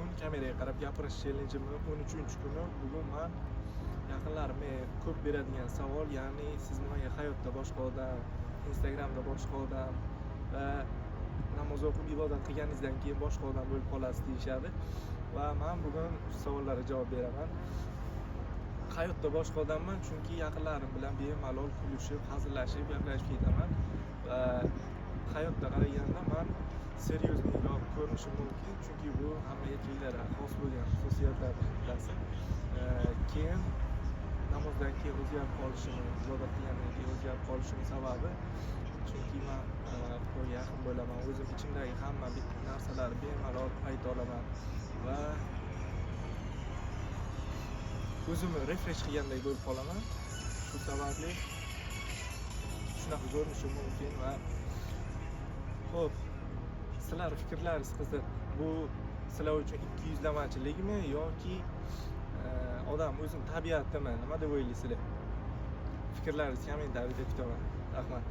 bugun kameraga qarab gapirish challenjimni 13 kuni. Bugun men yaqinlarimga ko'p beradigan savol, ya'ni siz nimaga hayotda boshqa odam, Instagramda boshqa odam va namoz o'qib ibodat qilganingizdan keyin boshqa odam bo'lib qolasiz deyishadi. Va men bugun shu savollarga javob beraman. Hayotda boshqa odamman chunki yaqinlarim bilan bemalol kulishib, hazillashib, gaplashib ketaman va hayotda qaraganda men seryoznroq ko'rinishim mumkin, chunki bu hamma erkaklarga xos bo'lgan xususiyatlardan bittasi. Keyin namozdan keyin o'zgarib qolishim, ibodat qilgandan keyin o'zgarib qolishim sababi chunki men Xudoga yaqin bo'laman, o'zim ichimdagi hamma narsalarni bemalol ayta olaman va o'zimni refresh qilgandek bo'lib qolaman. Shu sababli shunaqa ko'rinishim mumkin va xo'p, sizlar fikrlaringiz qiziq. Bu sizlar uchun ikkiyuzlamachilikmi yoki odam o'zini tabiatimi? Nima deb o'ylaysizlar? Fikrlaringizni kommentariyada kutaman. Rahmat.